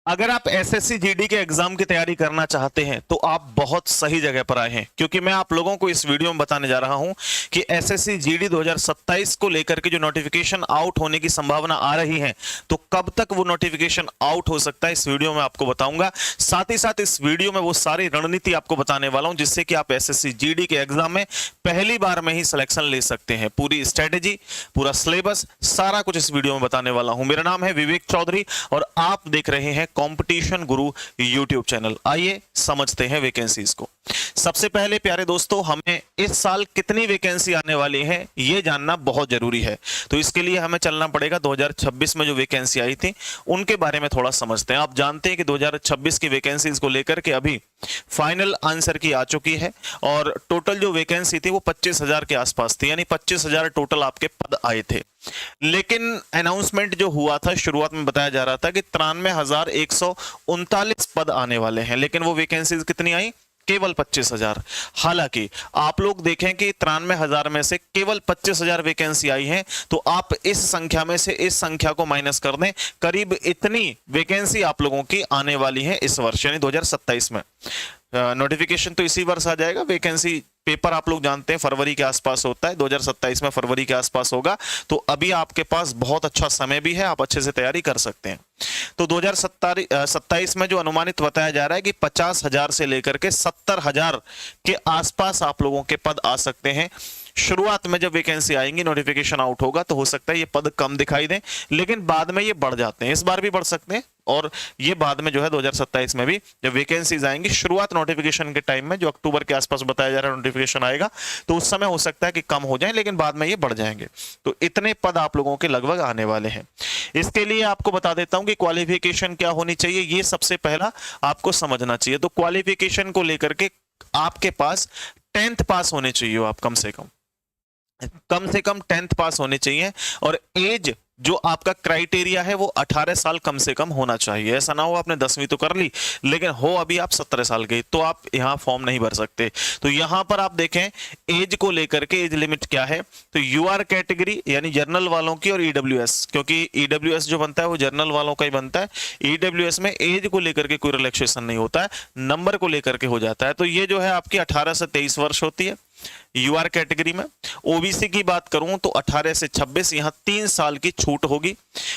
अगर आप SSC GD के एग्जाम की तैयारी करना चाहते हैं तो आप बहुत सही जगह पर आए हैं, क्योंकि मैं आप लोगों को इस वीडियो में बताने जा रहा हूं कि एसएससी जीडी 2027 को लेकर के जो नोटिफिकेशन आउट होने की संभावना आ रही है, तो कब तक वो नोटिफिकेशन आउट हो सकता है इस वीडियो में आपको बताऊंगा। साथ ही साथ इस वीडियो में वो सारी रणनीति आपको बताने वाला हूं जिससे कि आप एसएससी जीडी के एग्जाम में पहली बार में ही सिलेक्शन ले सकते हैं। पूरी स्ट्रेटेजी, पूरा सिलेबस, सारा कुछ इस वीडियो में बताने वाला हूं। मेरा नाम है विवेक चौधरी और आप देख रहे हैं कंपटीशन गुरु यूट्यूब चैनल। आइए समझते हैं वैकेंसीज को। सबसे पहले प्यारे दोस्तों, हमें इस साल कितनी वैकेंसी आने वाली है ये जानना बहुत जरूरी है। तो इसके लिए हमें चलना पड़ेगा 2026 में जो वैकेंसी आई थी उनके बारे में थोड़ा समझते हैं। आप जानते हैं कि 2026 की वैकेंसीज को लेकर के अभी फाइनल आंसर की आ चुकी है और टोटल जो वैकेंसी थी वो 25,000 के आसपास थी, यानी 25,000 टोटल आपके पद आए थे। लेकिन अनाउंसमेंट जो हुआ था, शुरुआत में बताया जा रहा था कि 93,139 पद आने वाले हैं, लेकिन वो वैकेंसीज कितनी आई? केवल 25,000। हालांकि आप लोग देखें कि 93,000 में से केवल 25,000 वैकेंसी आई है, तो आप इस संख्या में से इस संख्या को माइनस कर दें, करीब इतनी वैकेंसी आप लोगों की आने वाली है इस वर्ष यानी 2027 में। नोटिफिकेशन तो इसी वर्ष आ जाएगा। वैकेंसी पेपर आप लोग जानते हैं फरवरी के आसपास होता है, 2027 में फरवरी के आसपास होगा। तो अभी आपके पास बहुत अच्छा समय भी है, आप अच्छे से तैयारी कर सकते हैं। तो 2027 में जो अनुमानित बताया जा रहा है कि 50,000 से लेकर के 70,000 के आसपास आप लोगों के पद आ सकते हैं। शुरुआत में जब वैकेंसी आएंगी, नोटिफिकेशन आउट होगा, तो हो सकता है ये पद कम दिखाई दें, लेकिन बाद में ये बढ़ जाते हैं। इस बार भी बढ़ सकते हैं और ये बाद में जो है 2027 में भी जब वैकेंसीज आएंगी, शुरुआत नोटिफिकेशन के टाइम में जो अक्टूबर के आसपास बताया जा रहा है नोटिफिकेशन आएगा, तो उस समय हो सकता है कि कम हो जाए, लेकिन बाद में ये बढ़ जाएंगे। तो इतने पद आप लोगों के लगभग आने वाले हैं। इसके लिए आपको बता देता हूं कि क्वालिफिकेशन क्या होनी चाहिए, ये सबसे पहला आपको समझना चाहिए। तो क्वालिफिकेशन को लेकर के आपके पास 10th पास होने चाहिए, आप कम से कम 10th पास होने चाहिए। और एज जो आपका क्राइटेरिया है वो 18 साल कम से कम होना चाहिए। ऐसा ना हो आपने 10वीं तो कर ली लेकिन हो अभी आप 17 साल के, तो आप यहां फॉर्म नहीं भर सकते। तो यहां पर आप देखें एज को लेकर के एज लिमिट क्या है, तो यूआर कैटेगरी यानी जर्नल वालों की और ईडब्ल्यूएस, क्योंकि ईडब्ल्यूएस जो बनता है वो जर्नल वालों का ही बनता है। ईडब्ल्यूएस में एज को लेकर के कोई रिलैक्सेशन नहीं होता है, नंबर को लेकर के हो जाता है। तो ये जो है आपकी 18 से 23 वर्ष होती है यूआर कैटेगरी में। ओबीसी की बात करूं तो 18 से 26, यहां 3 साल की छूट होगी।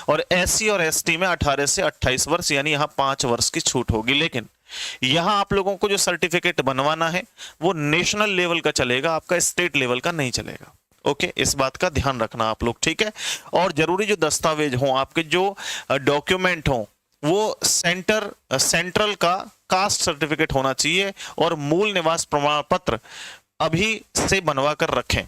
और एससी और एसटी में 18 से 28 वर्ष यानी यहां 5 वर्ष की छूट होगी। लेकिन यहां आप लोगों को जो सर्टिफिकेट बनवाना है वो नेशनल लेवल का चलेगा, आपका स्टेट लेवल का नहीं चलेगा। ओके, इस बात का ध्यान रखना आप लोग, ठीक है। और जरूरी जो दस्तावेज हों, आपके जो डॉक्यूमेंट हों, वो सेंट्रल का कास्ट सर्टिफिकेट होना चाहिए और मूल निवास प्रमाण पत्र अभी से बनवा कर रखें।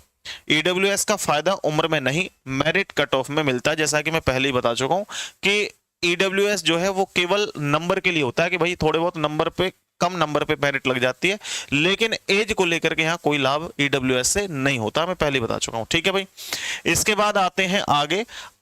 ईडब्ल्यूएस का फायदा उम्र में नहीं, मेरिट कट ऑफ में मिलता है। जैसा कि मैं पहले ही बता चुका हूं कि ईडब्ल्यूएस जो है वो केवल नंबर के लिए होता है कि भाई थोड़े बहुत नंबर पे, कम नंबर पे मेरिट लग जाती है, लेकिन एज को लेकर के यहां कोई लाभ ईडब्ल्यूएस से नहीं होता, मैं पहले बता चुका हूं, ठीक है भाई। इसके बाद आते हैं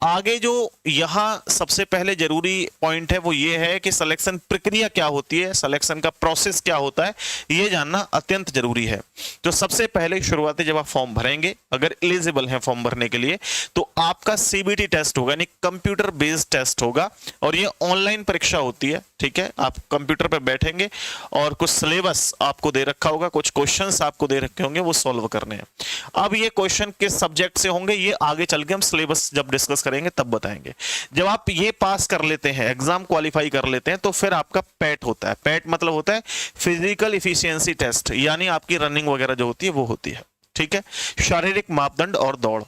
आगे जो यहां सबसे पहले जरूरी पॉइंट है वो ये है कि सिलेक्शन प्रक्रिया क्या होती है, सिलेक्शन का प्रोसेस क्या होता है, ये जानना अत्यंत जरूरी है। तो सबसे पहले शुरुआती जब आप फॉर्म भरेंगे, अगर एलिजिबल हैं फॉर्म भरने के लिए, तो आपका सीबीटी टेस्ट होगा, यानी कंप्यूटर बेस्ड टेस्ट होगा और ये ऑनलाइन परीक्षा होती है, ठीक है। आप कंप्यूटर पर बैठेंगे और कुछ सिलेबस आपको दे रखा होगा, कुछ क्वेश्चंस आपको दे रखे होंगे, वो सॉल्व करने हैं। अब ये क्वेश्चन किस सब्जेक्ट से होंगे ये आगे चल के हम सिलेबस जब डिस्कस करेंगे तब बताएंगे। जब आप ये पास कर लेते हैं, एग्जाम क्वालिफाई कर लेते हैं, तो फिर आपका पैट होता है। पैट मतलब होता है फिजिकल इफिशियंसी टेस्ट, यानी आपकी रनिंग वगैरह जो होती है वो होती है, ठीक है। शारीरिक मापदंड और दौड़,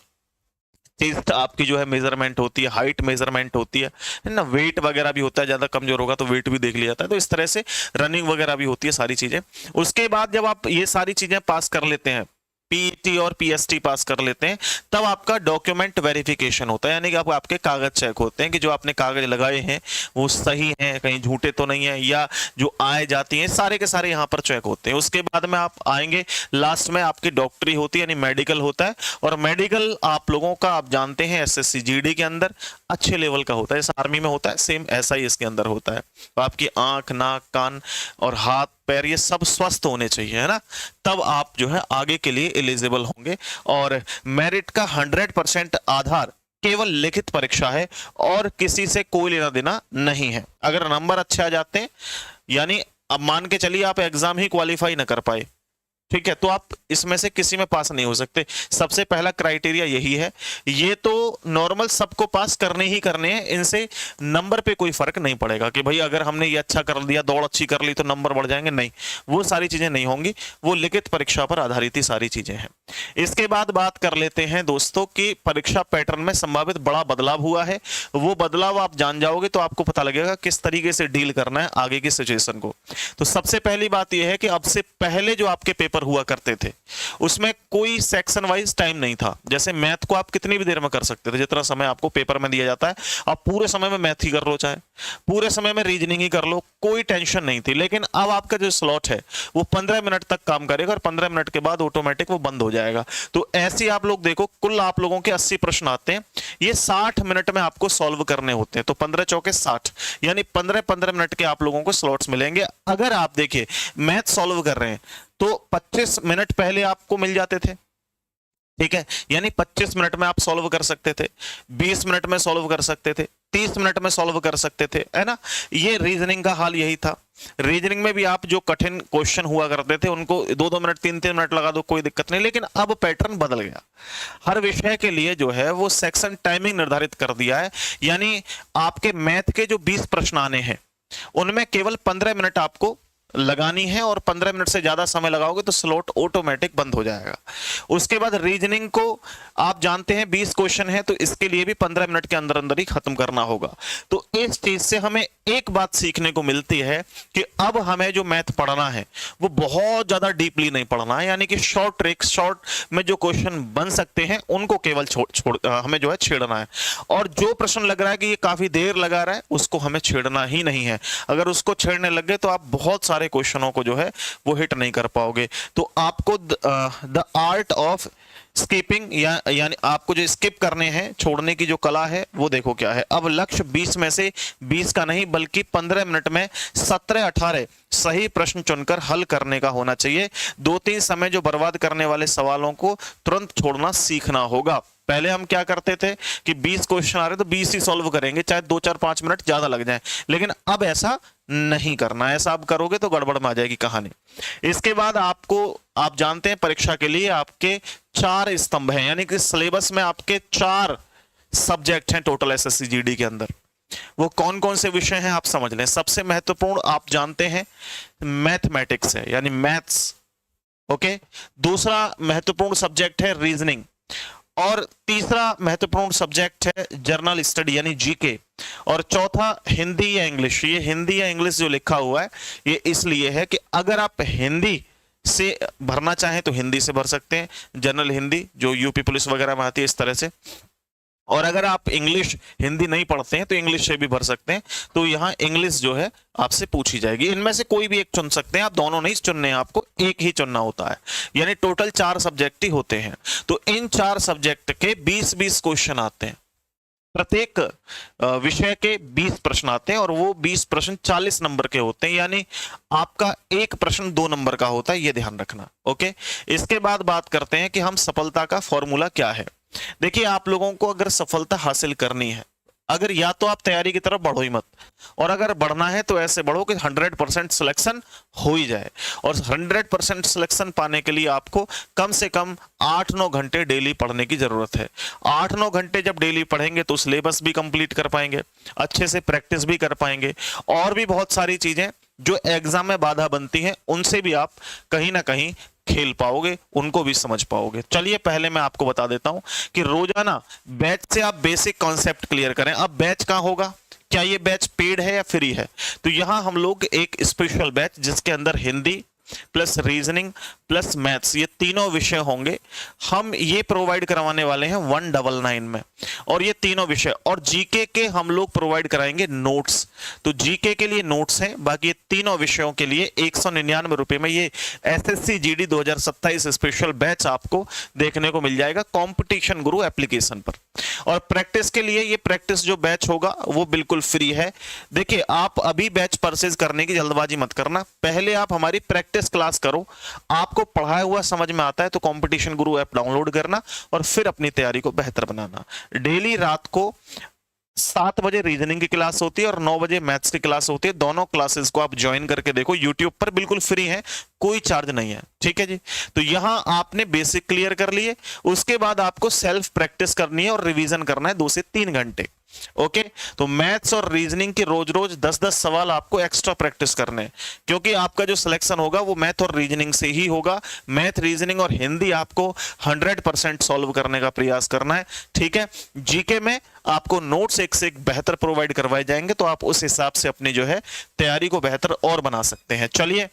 चेस्ट आपकी जो है मेजरमेंट होती है, हाइट मेजरमेंट होती है ना, वेट वगैरह भी होता है, ज्यादा कमजोर होगा तो वेट भी देख लिया जाता है। तो इस तरह से रनिंग वगैरह भी होती है, सारी चीजें। उसके बाद जब आप ये सारी चीजें पास कर लेते हैं, पीटी और पीएसटी पास कर लेते हैं, तब आपका डॉक्यूमेंट वेरिफिकेशन होता है, यानी कि आपके कागज चेक होते हैं कि जो आपने कागज लगाए हैं वो सही हैं, कहीं झूठे तो नहीं है, या जो आए जाती हैं सारे के सारे यहाँ पर चेक होते हैं। उसके बाद में आप आएंगे, लास्ट में आपकी डॉक्टरी होती है, यानी मेडिकल होता है। और मेडिकल आप लोगों का आप जानते हैं एसएससी जीडी के अंदर अच्छे लेवल का होता है, जैसे आर्मी में होता है सेम ऐसा ही इसके अंदर होता है। तो आपकी आंख, नाक, कान और हाथ, पैर ये सब स्वस्थ होने चाहिए, है ना, तब आप जो है आगे के लिए एलिजिबल होंगे। और मेरिट का 100% आधार केवल लिखित परीक्षा है और किसी से कोई लेना देना नहीं है। अगर नंबर अच्छे आ जाते हैं, यानी अब मान के चलिए आप एग्जाम ही क्वालिफाई ना कर पाए, ठीक है, तो आप इसमें से किसी में पास नहीं हो सकते। सबसे पहला क्राइटेरिया यही है। ये तो नॉर्मल सबको पास करने ही करने हैं, इनसे नंबर पे कोई फर्क नहीं पड़ेगा कि भाई अगर हमने ये अच्छा कर दिया, दौड़ अच्छी कर ली तो नंबर बढ़ जाएंगे, नहीं, वो सारी चीजें नहीं होंगी। वो लिखित परीक्षा पर आधारित ही सारी चीजें हैं। इसके बाद बात कर लेते हैं दोस्तों कि परीक्षा पैटर्न में संभावित बड़ा बदलाव हुआ है। वो बदलाव आप जान जाओगे तो आपको पता लगेगा किस तरीके से डील करना है आगे की सिचुएशन को। तो सबसे पहली बात यह है कि अब से पहले जो आपके पेपर हुआ करते थे उसमें कोई सेक्शन वाइज टाइम नहीं था। जैसे मैथ को आप कितनी भी देर में कर सकते थे, जितना समय आपको पेपर में दिया जाता है आप पूरे समय में मैथ ही कर लो, चाहे पूरे समय में रीजनिंग ही कर लो, कोई टेंशन नहीं थी। लेकिन अब आपका जो स्लॉट है वो 15 मिनट तक काम करेगा और 15 मिनट के बाद ऑटोमेटिक वो बंद हो जाएगा। तो ऐसे आप लोग देखो, कुल आप लोगों के 80 प्रश्न आते हैं, ये 60 मिनट में आपको सॉल्व करने होते हैं। तो 15 चौके 60, यानी 15-15 मिनट के आप लोगों को स्लॉट्स मिलेंगे। अगर आप देखिए मैथ सॉल्व कर रहे हैं तो 25 मिनट पहले आपको मिल जाते थे, ठीक है, यानी 25 मिनट में आप सॉल्व कर सकते थे, 20 मिनट में सॉल्व कर सकते थे, 30 मिनट में सॉल्व कर सकते थे, है ना। ये रीजनिंग का हाल यही था। रीजनिंग में भी आप जो कठिन क्वेश्चन हुआ करते थे उनको 2-2 मिनट 3-3 मिनट लगा दो, कोई दिक्कत नहीं। लेकिन अब पैटर्न बदल गया। हर विषय के लिए जो है वो सेक्शन टाइमिंग निर्धारित कर दिया है। यानी आपके मैथ के जो 20 प्रश्न आने हैं उनमें केवल 15 मिनट आपको लगानी है और 15 मिनट से ज्यादा समय लगाओगे तो स्लॉट ऑटोमेटिक बंद हो जाएगा। उसके बाद रीजनिंग को आप जानते हैं 20 क्वेश्चन है, तो इसके लिए भी 15 मिनट के अंदर अंदर ही खत्म करना होगा। तो इस चीज से हमें एक बात सीखने को मिलती है कि अब हमें जो मैथ पढ़ना है वो बहुत ज्यादा डीपली नहीं पढ़ना है, यानी कि शॉर्ट ट्रिक्स, शॉर्ट में जो क्वेश्चन बन सकते हैं उनको केवल हमें जो है छेड़ना है। और जो प्रश्न लग रहा है कि ये काफी देर लगा रहा है उसको हमें छेड़ना ही नहीं है। अगर उसको छेड़ने लग गए तो आप बहुत सारे क्वेश्चनों को जो है वो हिट नहीं कर पाओगे। तो आपको द आर्ट ऑफ स्किपिंग यानी आपको जो स्किप करने हैं, छोड़ने की जो कला है वो देखो क्या है। अब लक्ष्य 20 में से 20 का नहीं बल्कि 15 मिनट में 17-18 सही प्रश्न चुनकर हल करने का होना चाहिए। 2-3 समय जो बर्बाद करने वाले सवालों को तुरंत छोड़ना सीखना होगा। पहले हम क्या करते थे कि 20 क्वेश्चन आ रहे तो 20 ही सॉल्व करेंगे, चाहे 2-4-5 मिनट ज्यादा लग जाए। लेकिन अब ऐसा नहीं करना। ऐसा आप करोगे तो गड़बड़ में आ जाएगी कहानी। इसके बाद आप जानते हैं परीक्षा के लिए आपके 4 स्तंभ हैं, यानी कि सिलेबस में आपके 4 सब्जेक्ट हैं टोटल एसएससी जीडी के अंदर। वो कौन कौन से विषय हैं आप समझ लें। सबसे महत्वपूर्ण आप जानते हैं मैथमेटिक्स है, यानी मैथ्स, ओके। दूसरा महत्वपूर्ण सब्जेक्ट है रीजनिंग और तीसरा महत्वपूर्ण सब्जेक्ट है जर्नल स्टडी यानी जीके। और चौथा हिंदी या इंग्लिश। ये हिंदी या इंग्लिश जो लिखा हुआ है ये इसलिए है कि अगर आप हिंदी से भरना चाहें तो हिंदी से भर सकते हैं, जनरल हिंदी जो यूपी पुलिस वगैरह में आती है इस तरह से। और अगर आप इंग्लिश हिंदी नहीं पढ़ते हैं तो इंग्लिश से भी भर सकते हैं। तो यहाँ इंग्लिश जो है आपसे पूछी जाएगी। इनमें से कोई भी एक चुन सकते हैं आप, दोनों नहीं चुनने हैं, आपको एक ही चुनना होता है। यानी टोटल 4 सब्जेक्ट ही होते हैं। तो इन 4 सब्जेक्ट के 20-20 क्वेश्चन आते हैं। प्रत्येक विषय के 20 प्रश्न आते हैं और वो 20 प्रश्न 40 नंबर के होते हैं, यानी आपका एक प्रश्न 2 नंबर का होता है, ये ध्यान रखना, ओके। इसके बाद बात करते हैं कि हम सफलता का फॉर्मूला क्या है। देखिए आप लोगों को अगर सफलता हासिल करनी है, अगर या तो आप तैयारी की तरफ बढ़ो ही मत, और अगर बढ़ना है तो ऐसे बढ़ो कि 100% सिलेक्शन हो ही जाए। और 100% सिलेक्शन पाने के लिए आपको कम से कम 8-9 घंटे डेली पढ़ने की जरूरत है। 8-9 घंटे जब डेली पढ़ेंगे तो सिलेबस भी कंप्लीट कर पाएंगे, अच्छे से प्रैक्टिस भी कर पाएंगे, और भी बहुत सारी चीजें जो एग्जाम में बाधा बनती हैं उनसे भी आप कहीं ना कहीं खेल पाओगे, उनको भी समझ पाओगे। चलिए पहले मैं आपको बता देता हूं कि रोजाना बैच से आप बेसिक कॉन्सेप्ट क्लियर करें। अब बैच कहां होगा, क्या ये बैच पेड है या फ्री है? तो यहां हम लोग एक स्पेशल बैच जिसके अंदर Hindi plus reasoning plus maths ये तीनों विषय होंगे, हम ये प्रोवाइड करवाने वाले हैं 199 में। और ये तीनों विषय और जीके के हम लोग प्रोवाइड कराएंगे नोट्स। तो जीके के लिए नोट्स हैं, बाकी ये तीनों विषयों के लिए 199 रुपए में ये एसएससी जीडी 2027 स्पेशल बैच आपको देखने को मिल जाएगा कंपटीशन गुरु एप्लीकेशन पर। और प्रैक्टिस के लिए ये प्रैक्टिस जो बैच होगा वो बिल्कुल फ्री है। देखिए, आप अभी बैच परचेज करने की जल्दबाजी मत करना, पहले आप हमारी प्रैक्टिस क्लास करो, आपको पढ़ाया हुआ समझ में आता है तो कंपटीशन गुरु ऐप डाउनलोड करना और फिर अपनी तैयारी को बेहतर बनाना। डेली रात को 7 बजे रीजनिंग की क्लास होती है और 9 बजे मैथ्स की क्लास होती है। दोनों क्लासेस को आप ज्वाइन करके देखो, यूट्यूब पर बिल्कुल फ्री है, कोई चार्ज नहीं है। ठीक है जी, तो यहां आपने बेसिक क्लियर कर लिए, उसके बाद आपको सेल्फ प्रैक्टिस करनी है और रिवीजन करना है 2 से 3 घंटे। ओके, तो मैथ्स और रीजनिंग के रोज रोज 10-10 सवाल आपको एक्स्ट्रा प्रैक्टिस करने हैं, क्योंकि आपका जो सिलेक्शन होगा वो मैथ और रीजनिंग से ही होगा। मैथ, रीजनिंग और हिंदी आपको 100% सॉल्व करने का प्रयास करना है। ठीक है, जीके में आपको नोट्स एक से एक बेहतर प्रोवाइड करवाए जाएंगे, तो आप उस हिसाब से अपनी जो है तैयारी को बेहतर और बना सकते हैं। चलिए,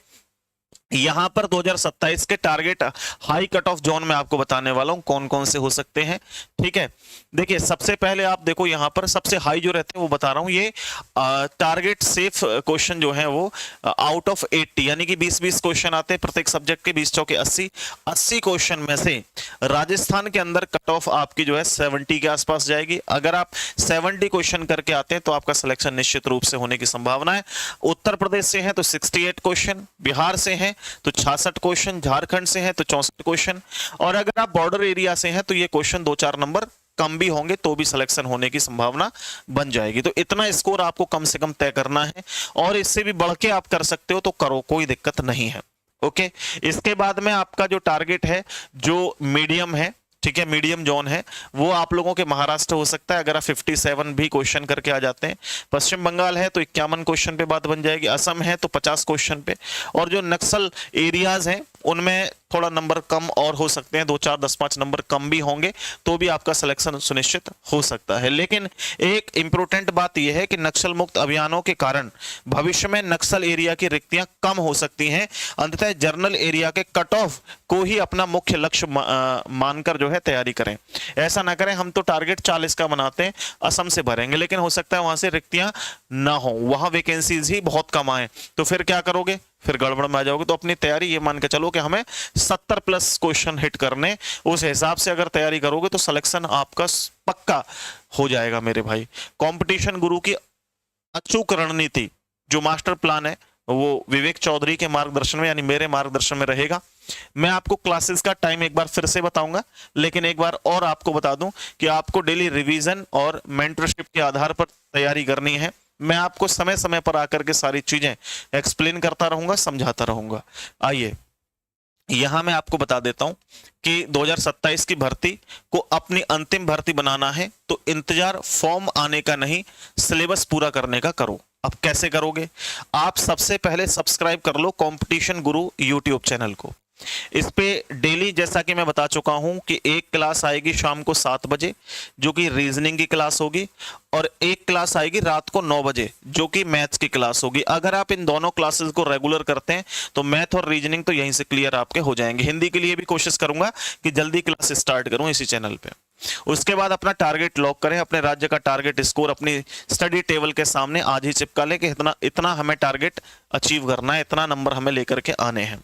यहां पर 2027 के target high cut off zone में आपको बताने वाला हूं कौन कौन से हो सकते हैं। ठीक है, देखिए सबसे पहले आप देखो, यहां पर सबसे हाई जो रहते हैं वो बता रहा हूं, ये टारगेट सेफ क्वेश्चन जो है वो आउट ऑफ 80, यानी कि 20-20 क्वेश्चन आते हैं प्रत्येक सब्जेक्ट के, 20 चौके 80 क्वेश्चन में से राजस्थान के अंदर कट ऑफ आपकी जो है 70 के आसपास जाएगी। अगर आप 70 क्वेश्चन करके आते हैं तो आपका सिलेक्शन निश्चित रूप से होने की संभावना है। उत्तर प्रदेश से हैं तो 68 क्वेश्चन, बिहार से हैं तो 66 क्वेश्चन, झारखंड से हैं तो 64 क्वेश्चन, और अगर आप बॉर्डर एरिया से हैं तो ये क्वेश्चन 2-4 नंबर कम भी होंगे तो भी सिलेक्शन होने की संभावना बन जाएगी। तो इतना स्कोर आपको कम से कम तय करना है, और इससे भी बढ़ के आप कर सकते हो तो करो, कोई दिक्कत नहीं है। ओके, इसके बाद में आपका जो टारगेट है जो मीडियम है, ठीक है, मीडियम जोन है, वो आप लोगों के महाराष्ट्र हो सकता है अगर आप 57 भी क्वेश्चन करके आ जाते हैं। पश्चिम बंगाल है तो 51 क्वेश्चन पे बात बन जाएगी। असम है तो 50 क्वेश्चन पे, और जो नक्सल एरियाज हैं उनमें थोड़ा नंबर कम और हो सकते हैं, 2-4, 10-5 नंबर कम भी होंगे तो भी आपका सिलेक्शन सुनिश्चित हो सकता है। लेकिन एक इंपॉर्टेंट बात यह है कि नक्सल मुक्त अभियानों के कारण भविष्य में नक्सल एरिया की रिक्तियां कम हो सकती हैं। अंततः जर्नल एरिया के कट ऑफ को ही अपना मुख्य लक्ष्य मानकर जो है तैयारी करें। ऐसा ना करें हम तो टारगेट 40 का बनाते हैं, असम से भरेंगे, लेकिन हो सकता है वहां से रिक्तियां ना हो, वहां वैकेंसीज ही बहुत कम आए, तो फिर क्या करोगे, फिर गड़बड़ में आ जाओगे। तो अपनी तैयारी ये मान के चलो कि हमें 70+ क्वेश्चन हिट करने, उस हिसाब से अगर तैयारी करोगे तो सिलेक्शन आपका पक्का हो जाएगा मेरे भाई। कंपटीशन गुरु की अचूक रणनीति जो मास्टर प्लान है वो विवेक चौधरी के मार्गदर्शन में, यानी मेरे मार्गदर्शन में रहेगा। मैं आपको क्लासेस का टाइम एक बार फिर से बताऊंगा, लेकिन एक बार और आपको बता दूं कि आपको डेली रिवीजन और मेंटरशिप के आधार पर तैयारी करनी है। मैं आपको समय समय पर आकर के सारी चीजें एक्सप्लेन करता रहूंगा, समझाता रहूंगा। आइए, यहां मैं आपको बता देता हूं कि 2027 की भर्ती को अपनी अंतिम भर्ती बनाना है तो इंतजार फॉर्म आने का नहीं, सिलेबस पूरा करने का करो। अब कैसे करोगे, आप सबसे पहले सब्सक्राइब कर लो कंपटीशन गुरु यूट्यूब चैनल को। इस पे डेली, जैसा कि मैं बता चुका हूं कि एक क्लास आएगी शाम को 7 बजे जो कि रीजनिंग की क्लास होगी, और एक क्लास आएगी रात को 9 बजे जो कि मैथ्स की क्लास होगी। अगर आप इन दोनों क्लासेस को रेगुलर करते हैं तो मैथ और रीजनिंग तो यहीं से क्लियर आपके हो जाएंगे। हिंदी के लिए भी कोशिश करूंगा कि जल्दी क्लास स्टार्ट करूं इसी चैनल पे। उसके बाद अपना टारगेट लॉक करें, अपने राज्य का टारगेट स्कोर अपनी स्टडी टेबल के सामने आज ही चिपका लें कि इतना हमें टारगेट अचीव करना है, इतना नंबर हमें लेकर के आने हैं।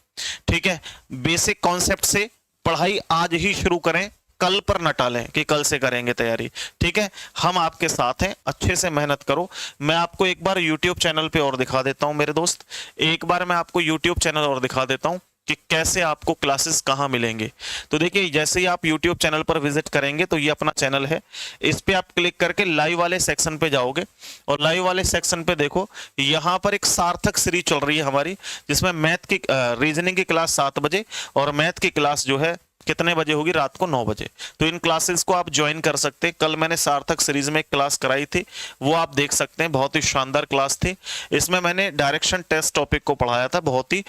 ठीक है, बेसिक कॉन्सेप्ट से पढ़ाई आज ही शुरू करें, कल पर न टालें कि कल से करेंगे तैयारी। ठीक है, हम आपके साथ हैं, अच्छे से मेहनत करो। मैं आपको एक बार YouTube चैनल पे और दिखा देता हूं मेरे दोस्त, एक बार मैं आपको YouTube चैनल और दिखा देता हूं कि कैसे आपको क्लासेस कहां मिलेंगे। तो देखिए, जैसे ही आप YouTube चैनल पर विजिट करेंगे तो ये अपना चैनल है, इस पे आप क्लिक करके लाइव वाले सेक्शन पे जाओगे, और लाइव वाले सेक्शन पे देखो यहां पर एक सार्थक सीरीज चल रही है हमारी, जिसमें मैथ की रीजनिंग की क्लास 7 बजे और मैथ की क्लास जो है कितने बजे होगी, रात को 9 बजे। तो इन क्लासेस को आप ज्वाइन कर सकते हैं। कल मैंने सार्थक सीरीज में एक क्लास कराई थी, वो आप देख सकते हैं, बहुत ही शानदार क्लास थी। इसमें मैंने डायरेक्शन टेस्ट टॉपिक को पढ़ाया था बहुत ही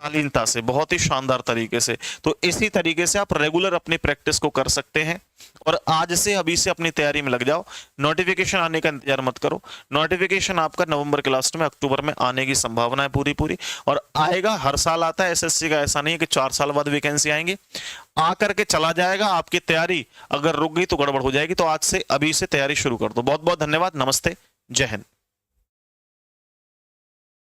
शालीनता से, बहुत ही शानदार तरीके से। तो इसी तरीके से आप रेगुलर अपनी प्रैक्टिस को कर सकते हैं, और आज से अभी से अपनी तैयारी में लग जाओ। नोटिफिकेशन आने का इंतजार मत करो, नोटिफिकेशन आपका नवंबर के लास्ट में, अक्टूबर में आने की संभावना है पूरी, और आएगा, हर साल आता है एसएससी का, ऐसा नहीं है कि 4 साल बाद वैकेंसी आएंगी, आकर के चला जाएगा। आपकी तैयारी अगर रुक गई तो गड़बड़ हो जाएगी। तो आज से अभी से तैयारी शुरू कर दो। बहुत बहुत धन्यवाद, नमस्ते, जय हिंद।